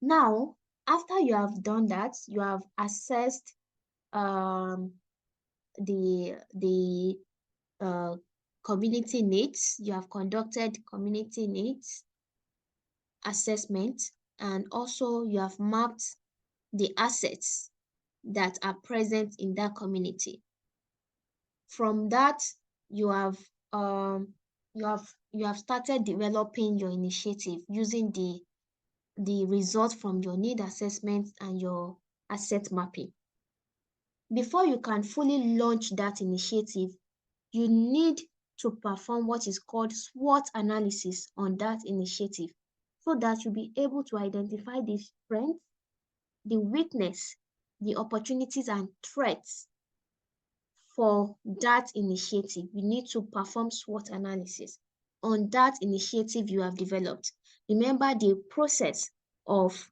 Now, after you have done that, you have assessed um, the community needs. You have conducted community needs assessment, and also you have mapped the assets that are present in that community. From that, you have um, you have started developing your initiative using the result from your need assessment and your asset mapping. Before you can fully launch that initiative, you need to perform what is called SWOT analysis on that initiative so that you'll be able to identify the strengths, the weakness, the opportunities and threats for that initiative. You need to perform SWOT analysis on that initiative you have developed. Remember the process of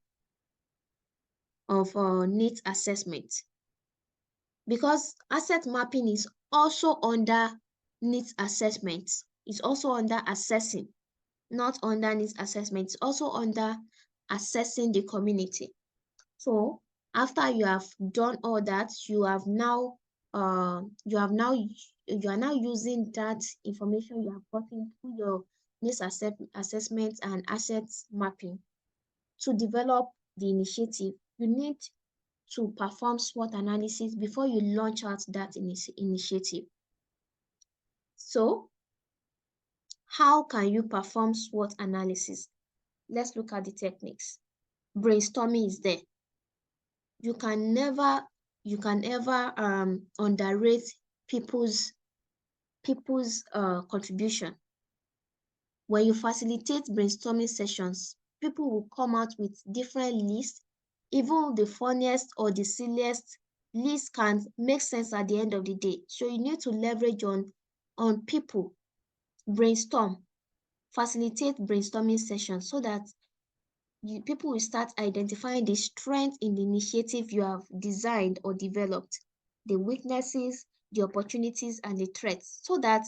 needs assessment, because asset mapping is also under needs assessment. It's also under assessing, not under needs assessment. It's also under assessing the community. So after you have done all that, you are now using that information you have gotten through your needs assessment and assets mapping to develop the initiative. You need to perform SWOT analysis before you launch out that initiative. So how can you perform SWOT analysis? Let's look at the techniques. Brainstorming is there. You can never underrate people's contribution. When you facilitate brainstorming sessions, people will come out with different lists. Even the funniest or the silliest list can make sense at the end of the day. So you need to leverage on people, brainstorm, facilitate brainstorming sessions so that people will start identifying the strength in the initiative you have designed or developed, the weaknesses, the opportunities, and the threats, so that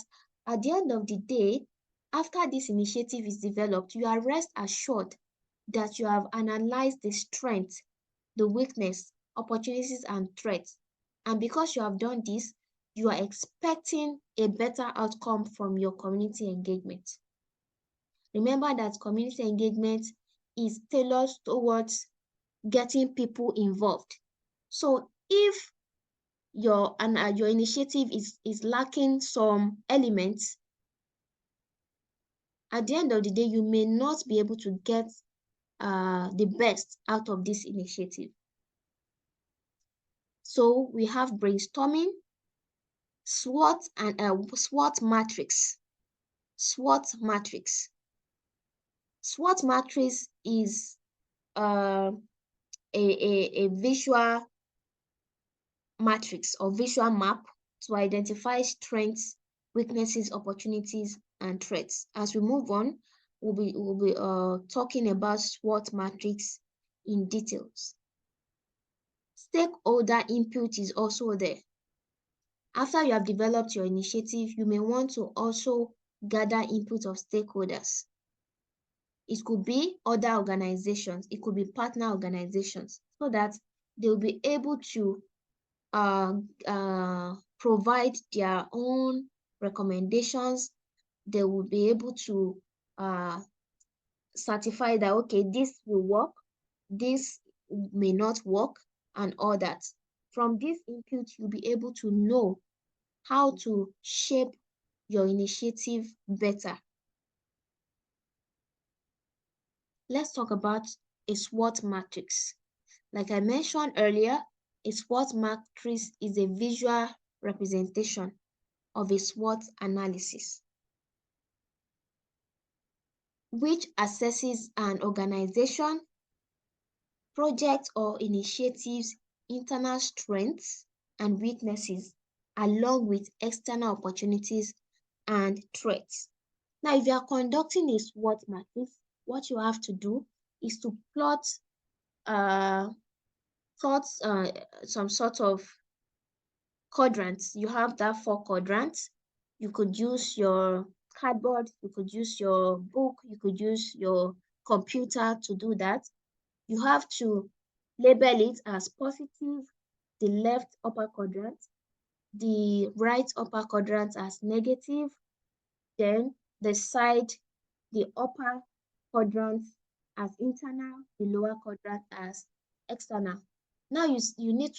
at the end of the day, after this initiative is developed, you are rest assured that you have analyzed the strength, the weakness, opportunities, and threats. And because you have done this, you are expecting a better outcome from your community engagement. Remember that community engagement is tailored towards getting people involved. So if your initiative is lacking some elements, at the end of the day, you may not be able to get the best out of this initiative. So we have brainstorming, SWOT and SWOT matrix. SWOT matrix. SWOT matrix is a visual matrix or visual map to identify strengths, weaknesses, opportunities, and threats. As we move on, we'll be talking about SWOT matrix in details. Stakeholder input is also there. After you have developed your initiative, you may want to also gather input of stakeholders. It could be other organizations, it could be partner organizations, so that they'll be able to provide their own recommendations. They will be able to certify that, okay, this will work, this may not work, and all that. From this input, you'll be able to know how to shape your initiative better. Let's talk about a SWOT matrix. Like I mentioned earlier, a SWOT matrix is a visual representation of a SWOT analysis, which assesses an organization, project or initiative's internal strengths and weaknesses, along with external opportunities and threats. Now, if you are conducting a SWOT matrix, what you have to do is to plot some sort of quadrants. You have that 4 quadrants. You could use your cardboard, you could use your book, you could use your computer to do that. You have to label it as positive, the left upper quadrant, the right upper quadrant as negative, then the side, the upper quadrant as internal, the lower quadrant as external. Now you need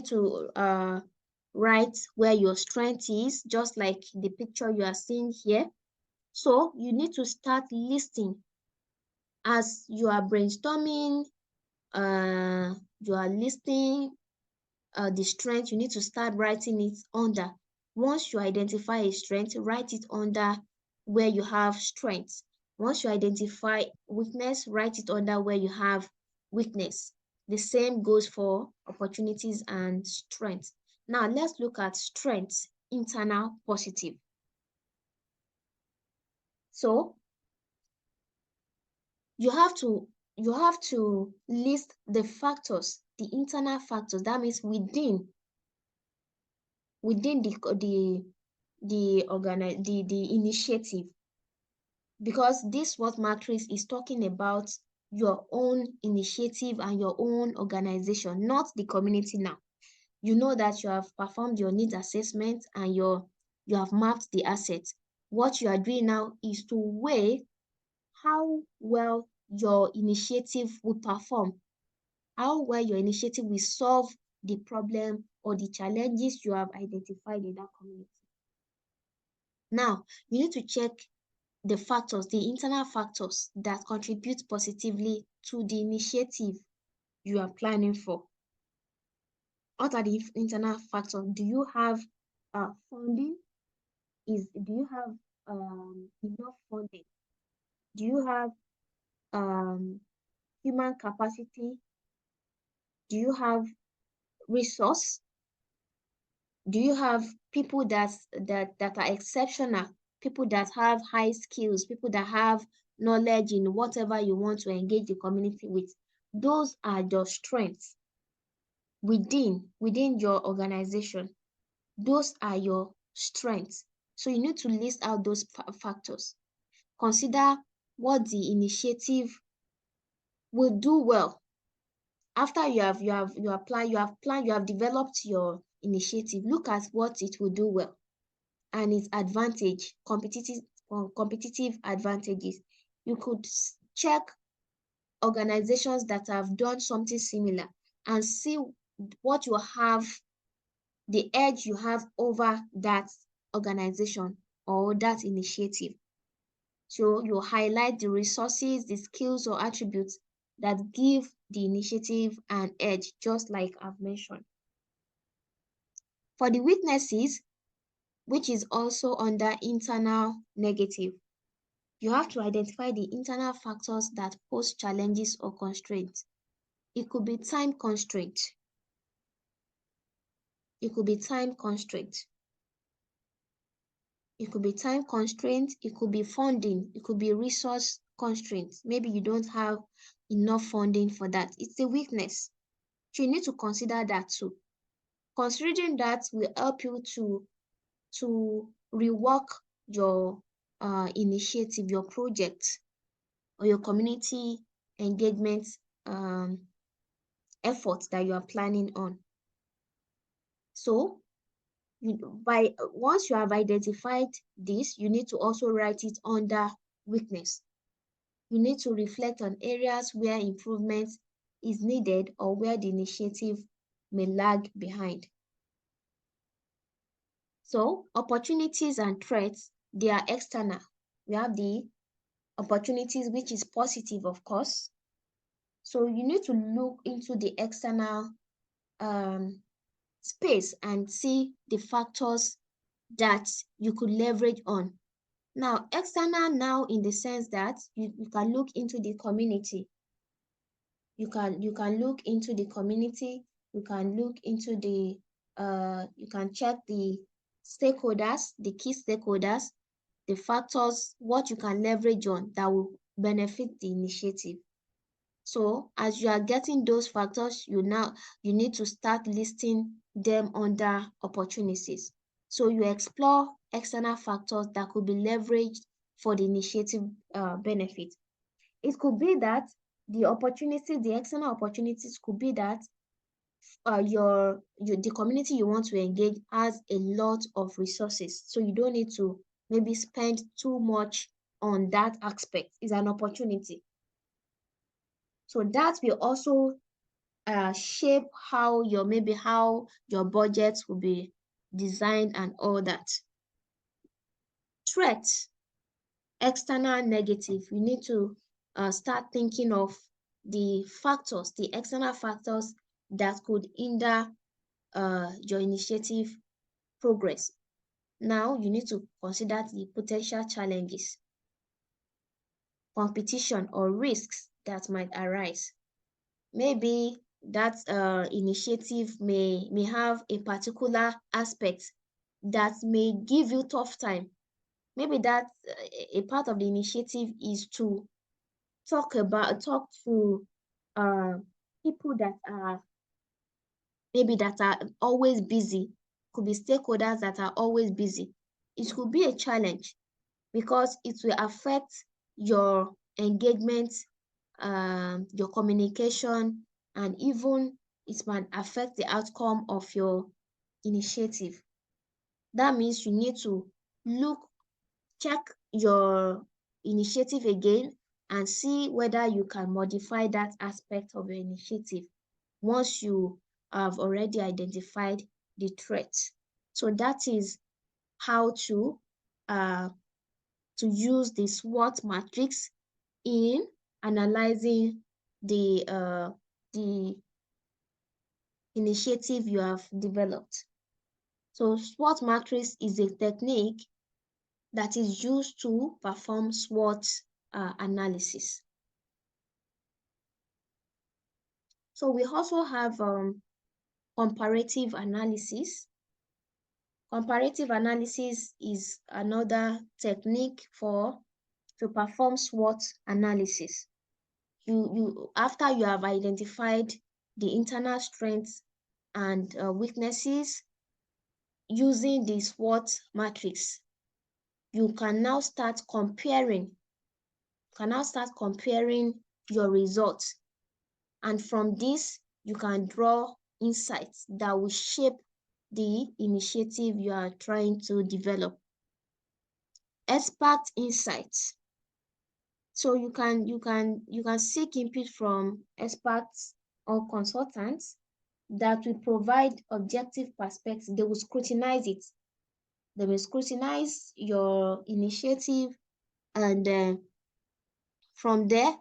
to write where your strength is, just like the picture you are seeing here. So you need to start listing as you are brainstorming, you are listing the strength. You need to start writing it under. Once you identify a strength, write it under where you have strength. Once you identify weakness, write it under where you have weakness. The same goes for opportunities and strengths. Now let's look at strengths, internal, positive. So you have to list the factors, the internal factors. That means within the initiative, because this what matrix is talking about, your own initiative and your own organization, not the community. Now you know that you have performed your needs assessment and you have mapped the assets. What you are doing now is to weigh how well your initiative will perform, how well your initiative will solve the problem or the challenges you have identified in that community. Now, you need to check the factors, the internal factors that contribute positively to the initiative you are planning for. What are the internal factors? Do you have funding? Do you have enough funding? Do you have human capacity? Do you have resource? Do you have people that are exceptional, people that have high skills, people that have knowledge in whatever you want to engage the community with? Those are your strengths within your organization. Those are your strengths. So you need to list out those factors. Consider what the initiative will do well. After you have developed your initiative, look at what it will do well and its advantage, competitive advantages. You could check organizations that have done something similar and see what you have, the edge you have over that organization or that initiative. So you highlight the resources, the skills or attributes that give the initiative an edge, just like I've mentioned. For the weaknesses, which is also under internal negative, you have to identify the internal factors that pose challenges or constraints. It could be time constraint. It could be time constraint. It could be time constraint. It could be funding. It could be resource constraints. Maybe you don't have enough funding for that. It's a weakness. So you need to consider that too. Considering that will help you to rework your initiative, your project, or your community engagement efforts that you are planning on. So once you have identified this, you need to also write it under weakness. You need to reflect on areas where improvement is needed or where the initiative may lag behind. So opportunities and threats, they are external. We have the opportunities, which is positive, of course. So you need to look into the external space and see the factors that you could leverage on. Now, external now in the sense that you can look into the community. You can look into the community. You can look into the you can check the stakeholders, the key stakeholders, the factors, what you can leverage on that will benefit the initiative. So as you are getting those factors, you need to start listing them under opportunities. So you explore external factors that could be leveraged for the initiative benefit. It could be that the external opportunities could be that the community you want to engage has a lot of resources, so you don't need to maybe spend too much on that aspect. Is an opportunity. So that will also shape how your budget will be designed and all that. Threats, external negative, you need to start thinking of the external factors that could hinder your initiative progress. Now you need to consider the potential challenges, competition, or risks that might arise. Maybe that initiative may have a particular aspect that may give you tough time. Maybe that a part of the initiative is to talk to uh, people that are always busy. Could be stakeholders that are always busy. It could be a challenge because it will affect your engagement, your communication, and even it might affect the outcome of your initiative. That means you need to check your initiative again and see whether you can modify that aspect of your initiative once you have already identified the threat. So that is how to use the SWOT matrix in analyzing the initiative you have developed. So SWOT matrix is a technique that is used to perform SWOT analysis. So we also have comparative analysis. Comparative analysis is another technique to perform SWOT analysis. After you have identified the internal strengths and weaknesses using the SWOT matrix, you can now start comparing your results, and from this you can draw insights that will shape the initiative you are trying to develop. Expert insights. So you can seek input from experts or consultants that will provide objective perspectives. They will scrutinize it. They will scrutinize your initiative, and from there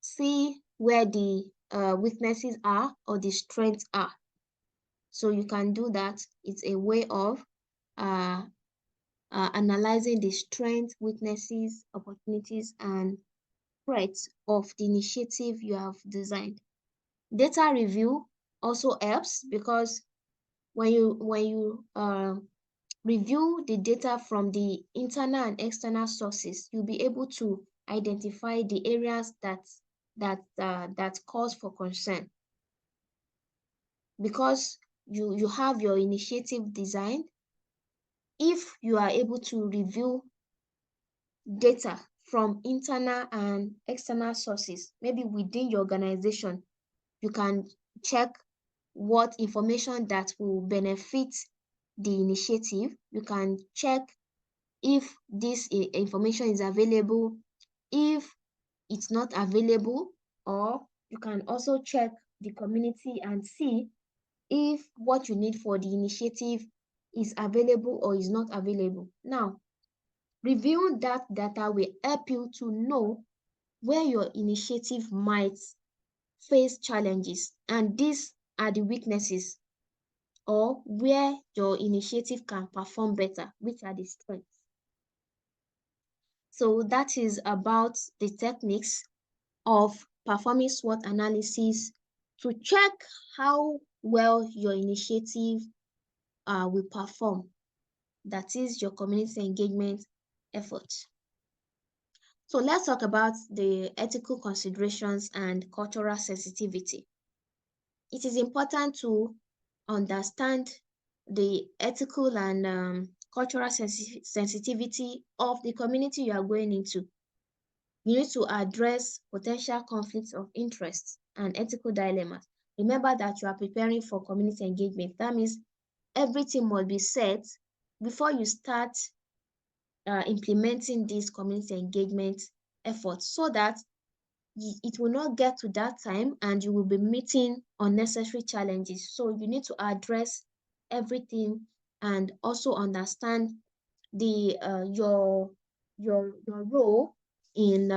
see where the weaknesses are or the strengths are. So you can do that. It's a way of analyzing the strengths, weaknesses, opportunities, and threats of the initiative you have designed. Data review also helps because when you review the data from the internal and external sources, you'll be able to identify the areas that cause for concern. Because you have your initiative designed, if you are able to review data from internal and external sources, maybe within your organization, you can check what information that will benefit the initiative. You can check if this information is available, if it's not available, or you can also check the community and see if what you need for the initiative is available or is not available. Now, reviewing that data will help you to know where your initiative might face challenges, and these are the weaknesses, or where your initiative can perform better, which are the strengths. So that is about the techniques of performing SWOT analysis to check how well your initiative will perform. That is your community engagement effort. So let's talk about the ethical considerations and cultural sensitivity. It is important to understand the ethical and cultural sensitivity of the community you are going into. You need to address potential conflicts of interest and ethical dilemmas. Remember that you are preparing for community engagement. That means everything must be set before you start implementing this community engagement effort, so that it will not get to that time and you will be meeting unnecessary challenges. So you need to address everything and also understand the your role in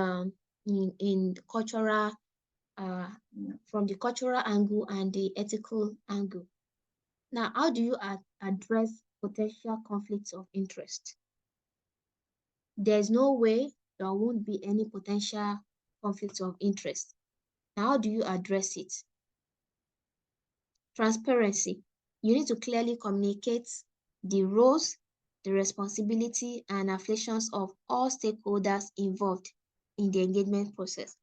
cultural uh, from the cultural angle and the ethical angle. Now, how do you address potential conflicts of interest? There's no way there won't be any potential conflicts of interest. Now, how do you address it? Transparency. You need to clearly communicate the roles, the responsibility, and affiliations of all stakeholders involved in the engagement process.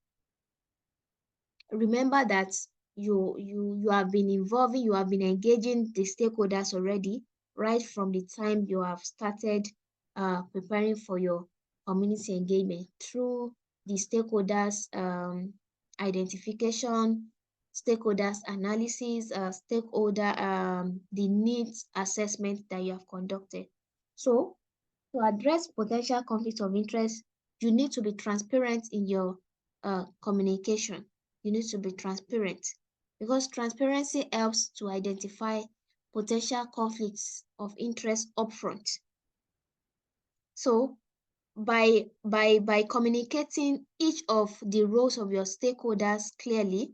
Remember that you have been involving, you have been engaging the stakeholders already, right from the time you have started preparing for your community engagement through the stakeholders identification, stakeholders analysis, stakeholder the needs assessment that you have conducted. So to address potential conflicts of interest, you need to be transparent in your communication. You need to be transparent, because transparency helps to identify potential conflicts of interest upfront. So by communicating each of the roles of your stakeholders clearly,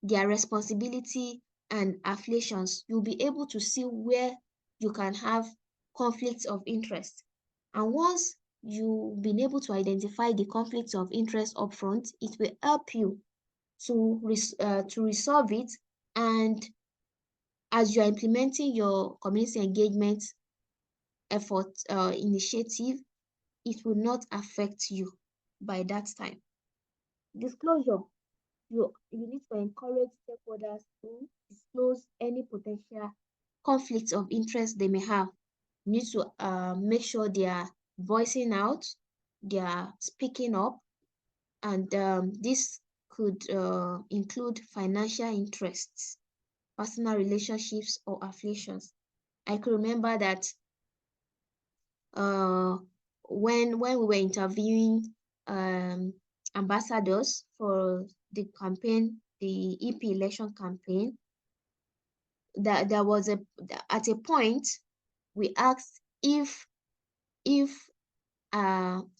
their responsibility and affiliations, you'll be able to see where you can have conflicts of interest. And once you've been able to identify the conflicts of interest upfront, it will help you to resolve it. And as you are implementing your community engagement effort initiative, it will not affect you by that time. Disclosure. You need to encourage stakeholders to disclose any potential conflicts of interest they may have. You need to make sure they are voicing out, they are speaking up, and this could include financial interests, personal relationships, or affiliations. I could remember that uh, when we were interviewing ambassadors for the campaign, the EP election campaign, that there was at a point we asked if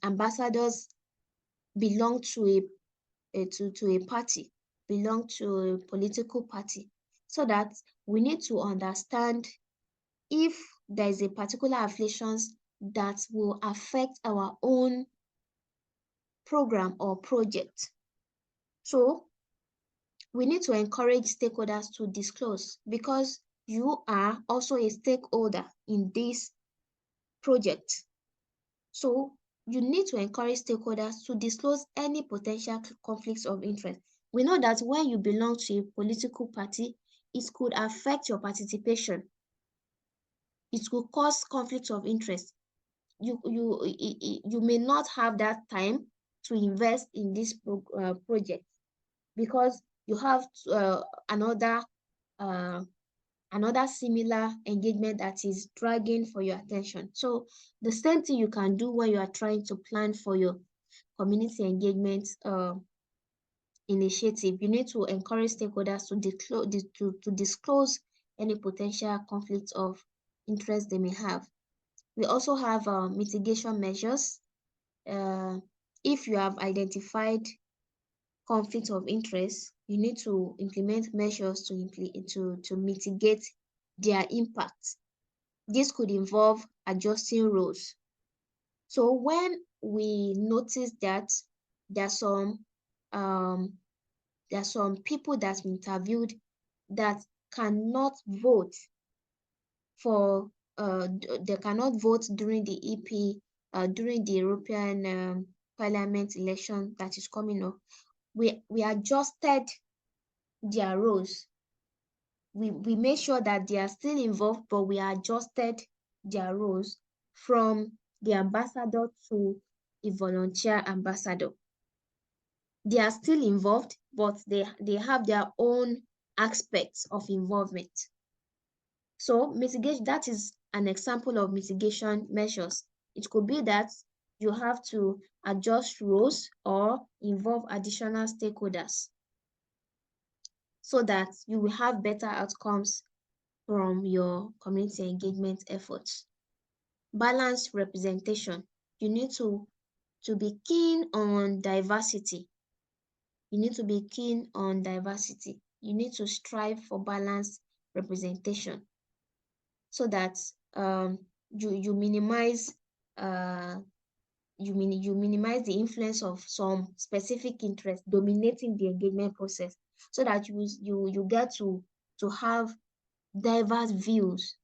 ambassadors belong to a party, belong to a political party, so that we need to understand if there is a particular affiliations that will affect our own program or project. So we need to encourage stakeholders to disclose, because you are also a stakeholder in this project. So you need to encourage stakeholders to disclose any potential conflicts of interest. We know that when you belong to a political party, it could affect your participation. It could cause conflicts of interest. You may not have that time to invest in this project, because you have another similar engagement that is dragging for your attention. So the same thing you can do when you are trying to plan for your community engagement initiative. You need to encourage stakeholders to disclose any potential conflicts of interest they may have. We also have mitigation measures. If you have identified conflicts of interest, you need to implement measures to mitigate their impact. This could involve adjusting roles. So when we notice that there are some people that we interviewed that cannot vote for they cannot vote during the EP during the European Parliament election that is coming up, we adjusted their roles. We made sure that they are still involved, but we adjusted their roles from the ambassador to a volunteer ambassador. They are still involved, but they have their own aspects of involvement. So mitigation, that is an example of mitigation measures. It could be that you have to adjust roles or involve additional stakeholders so that you will have better outcomes from your community engagement efforts. Balanced representation. You need to be keen on diversity. You need to be keen on diversity. You need to strive for balanced representation so that you minimize you minimize the influence of some specific interest dominating the engagement process, so that you get to have diverse views,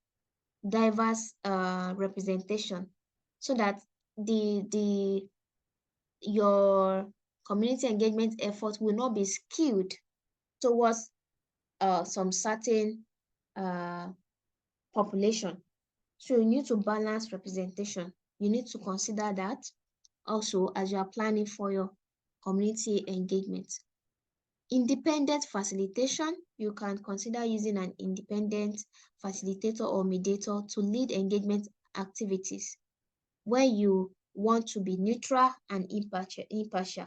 diverse representation, so that the your community engagement effort will not be skewed towards some certain population. So you need to balance representation. You need to consider that also as you are planning for your community engagement. Independent facilitation. You can consider using an independent facilitator or mediator to lead engagement activities where you want to be neutral and impartial.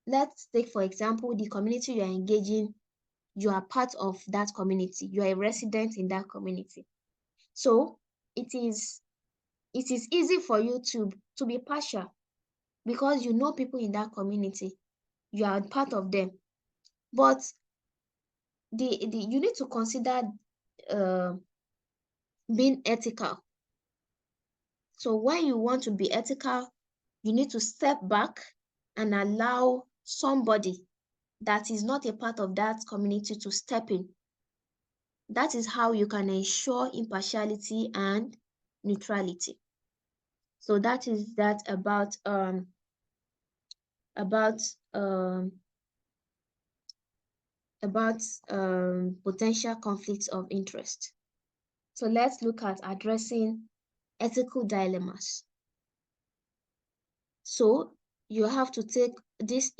Let's take, for example, the community you are engaging. You are part of that community. You are a resident in that community. So it is easy for you to be partial because you know people in that community. You are part of them. But you need to consider being ethical. So when you want to be ethical, you need to step back and allow somebody that is not a part of that community to step in. That is how you can ensure impartiality and neutrality. So that is that about potential conflicts of interest. So let's look at addressing ethical dilemmas. So you have to take this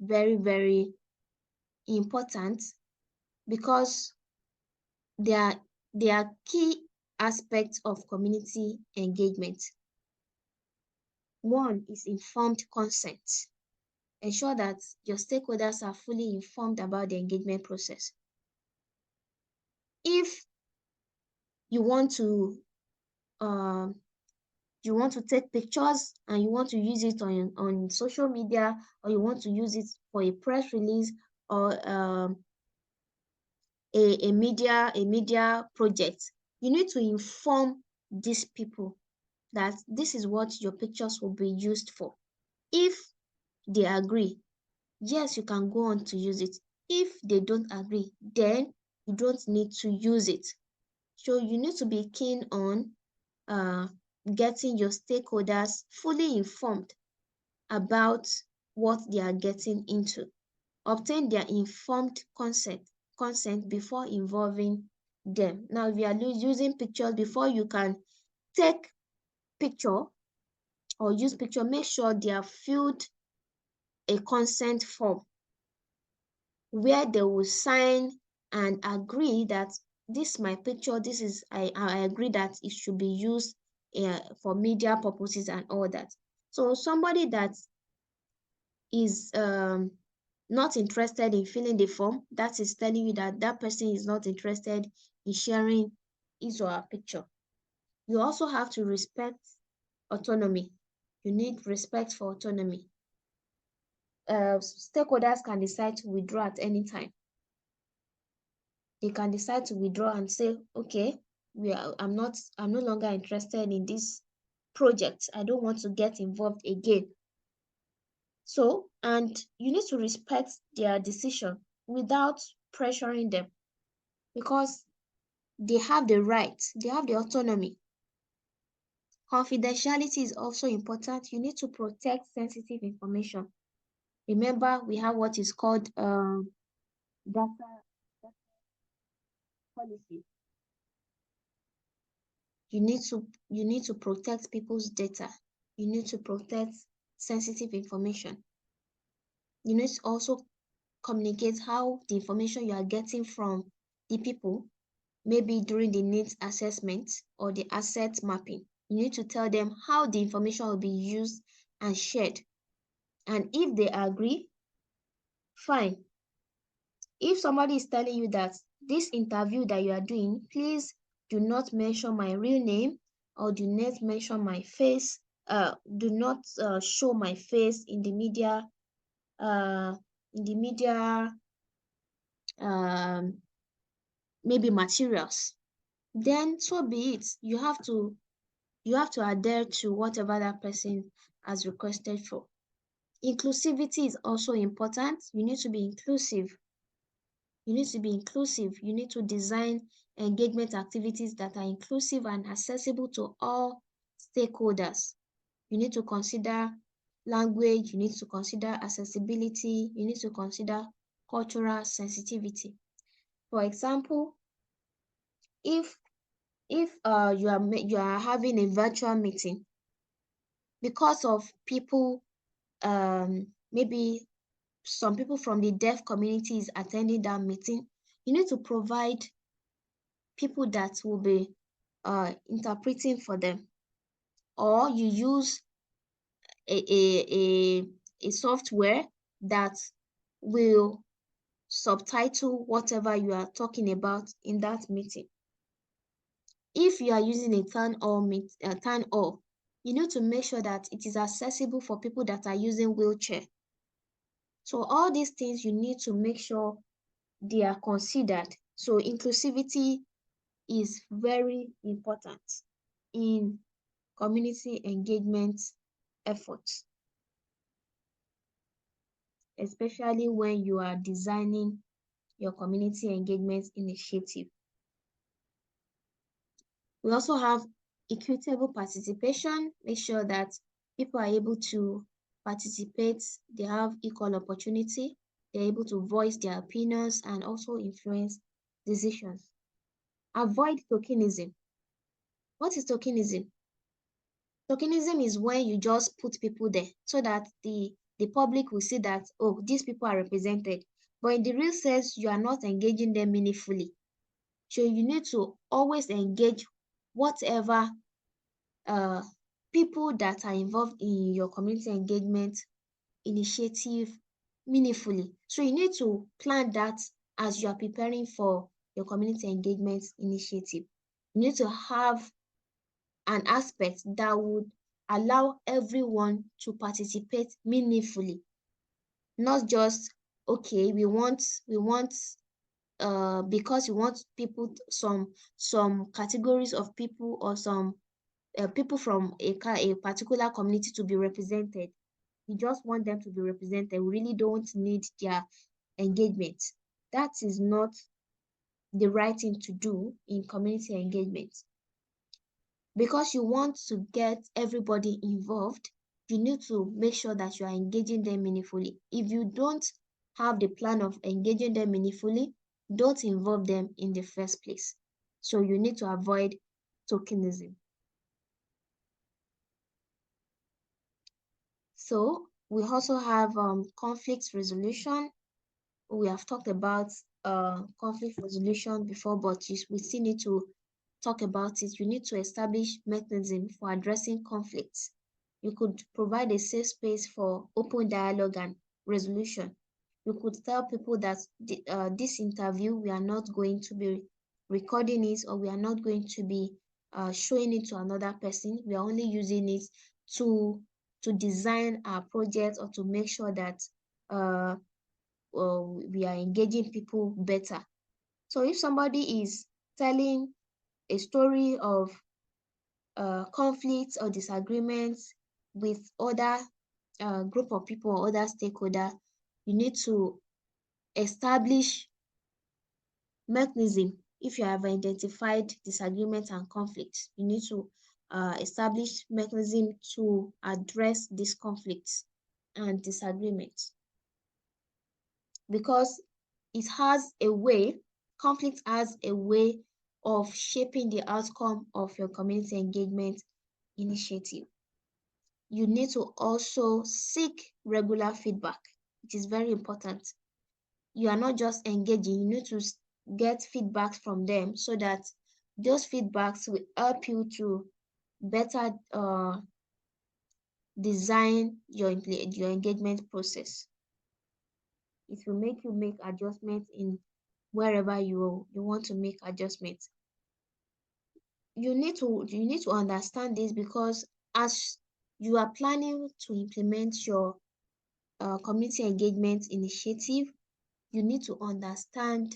very, very important because they are key aspects of community engagement. One is informed consent. Ensure that your stakeholders are fully informed about the engagement process. If you want to take pictures and you want to use it on social media, or you want to use it for a press release or a media project, you need to inform these people that this is what your pictures will be used for. If they agree, yes, you can go on to use it. If they don't agree, then you don't need to use it. So you need to be keen on getting your stakeholders fully informed about what they are getting into. Obtain their informed consent before involving them. Now, if you are using pictures, before you can take picture or use picture, make sure they have filled a consent form where they will sign and agree that this is my picture, this is I agree that it should be used for media purposes and all that. So somebody that is not interested in filling the form, that is telling you that that person is not interested in sharing his or her picture. You also have to respect autonomy. You need respect for autonomy. Stakeholders can decide to withdraw at any time. They can decide to withdraw and say, okay, I'm no longer interested in this project. I don't want to get involved again. So, and you need to respect their decision without pressuring them, because they have the right, they have the autonomy. Confidentiality is also important. You need to protect sensitive information. Remember, we have what is called data policy. You need to protect people's data. You need to protect sensitive information. You need to also communicate how the information you are getting from the people, maybe during the needs assessment or the asset mapping. You need to tell them how the information will be used and shared. And if they agree, fine. If somebody is telling you that this interview that you are doing, please do not mention my real name or do not mention my face, do not show my face uh, in the media, um, maybe materials, then so be it. You have to adhere to whatever that person has requested for. Inclusivity is also important. You need to be inclusive. You need to be inclusive. You need to design engagement activities that are inclusive and accessible to all stakeholders. You need to consider language, you need to consider accessibility, you need to consider cultural sensitivity. For example, if you are having a virtual meeting, because of people, maybe some people from the deaf community is attending that meeting, you need to provide people that will be interpreting for them, or you use a, a, a software that will subtitle whatever you are talking about in that meeting. If you are using a town hall, you need to make sure that it is accessible for people that are using wheelchair. So all these things you need to make sure they are considered. So inclusivity is very important in community engagement efforts, especially when you are designing your community engagement initiative. We also have equitable participation. Make sure that people are able to participate, they have equal opportunity, they're able to voice their opinions and also influence decisions. Avoid tokenism. What is tokenism? Tokenism is when you just put people there so that the public will see that, oh, these people are represented. But in the real sense, you are not engaging them meaningfully. So you need to always engage whatever people that are involved in your community engagement initiative meaningfully. So you need to plan that as you are preparing for your community engagement initiative. You need to have an aspect that would allow everyone to participate meaningfully, not just, okay, we want because we want people, some categories of people or some people from a particular community to be represented. We just want them to be represented. We really don't need their engagement. That is not the right thing to do in community engagement. Because you want to get everybody involved, you need to make sure that you are engaging them meaningfully. If you don't have the plan of engaging them meaningfully, don't involve them in the first place. So you need to avoid tokenism. So we also have conflict resolution. We have talked about conflict resolution before, but we still need to talk about it. You need to establish mechanism for addressing conflicts. You could provide a safe space for open dialogue and resolution. You could tell people that this interview, we are not going to be recording it, or we are not going to be showing it to another person. We are only using it to design our project or to make sure that we are engaging people better. So if somebody is telling a story of conflicts or disagreements with other group of people or other stakeholder, you need to establish mechanism. If you have identified disagreement and conflict, you need to establish mechanism to address these conflicts and disagreements, because it has a way, conflict has a way of shaping the outcome of your community engagement initiative. you need to also seek regular feedback. It is very important. You are not just engaging, you need to get feedbacks from them so that those feedbacks will help you to better design your engagement process. It will make you make adjustments in wherever you want to make adjustments. You need to understand this, because as you are planning to implement your community engagement initiative, you need to understand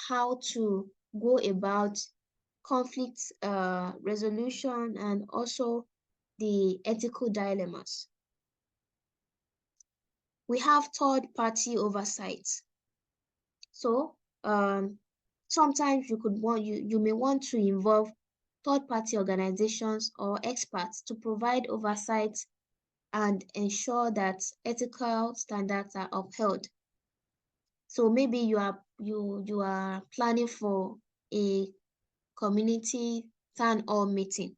how to go about conflict resolution and also the ethical dilemmas. We have third party oversight. So sometimes you may want to involve third party organizations or experts to provide oversight and ensure that ethical standards are upheld. So maybe you are planning for a community town hall meeting.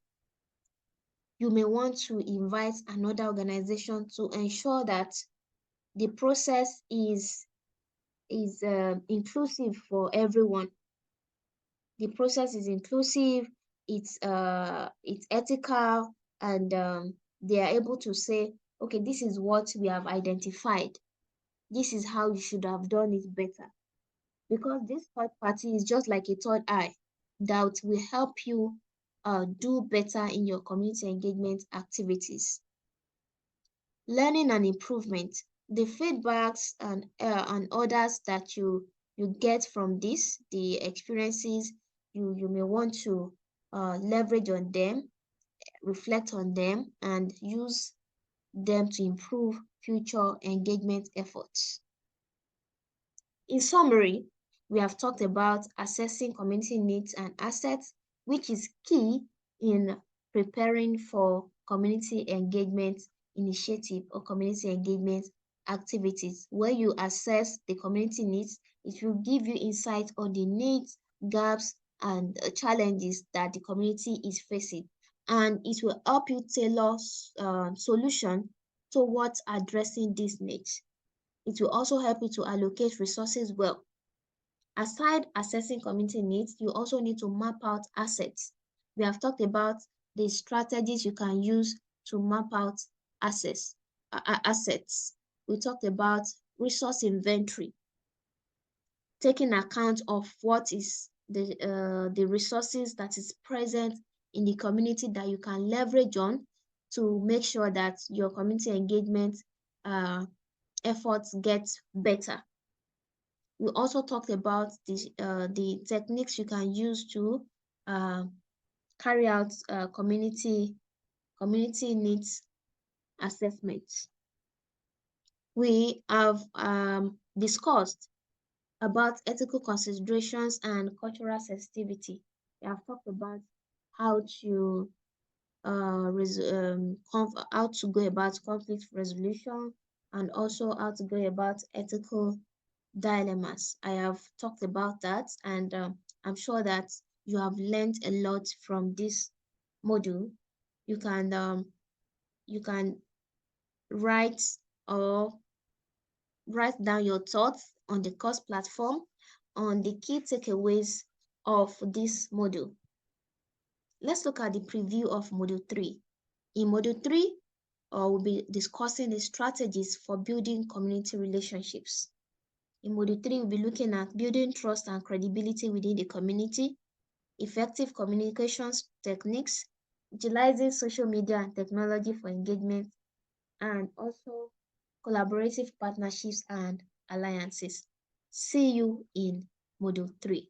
You may want to invite another organization to ensure that the process is inclusive for everyone. The process is inclusive, it's ethical, and they are able to say, okay, this is what we have identified. This is how you should have done it better. Because this third party is just like a third eye that will help you do better in your community engagement activities. Learning and improvement. The feedbacks and others that you get from this, the experiences, you may want to leverage on them, reflect on them, and use them to improve future engagement efforts. In summary, we have talked about assessing community needs and assets, which is key in preparing for community engagement initiative or community engagement activities. When you assess the community needs, it will give you insight on the needs, gaps, and challenges that the community is facing. And it will help you tailor solution towards addressing these needs. It will also help you to allocate resources well. Aside assessing community needs, you also need to map out assets. We have talked about the strategies you can use to map out assets. We talked about resource inventory, taking account of what is the resources that is present in the community that you can leverage on to make sure that your community engagement efforts get better. We also talked about the techniques you can use to carry out community needs assessments. We have discussed about ethical considerations and cultural sensitivity. We have talked about how to how to go about conflict resolution, and also how to go about ethical dilemmas. I have talked about that, and I'm sure that you have learned a lot from this module. You can write or write down your thoughts on the course platform on the key takeaways of this module. Let's look at the preview of module 3. In module 3, we'll be discussing the strategies for building community relationships. In module 3, we'll be looking at building trust and credibility within the community, effective communications techniques, utilizing social media and technology for engagement, and also collaborative partnerships and alliances. See you in module 3.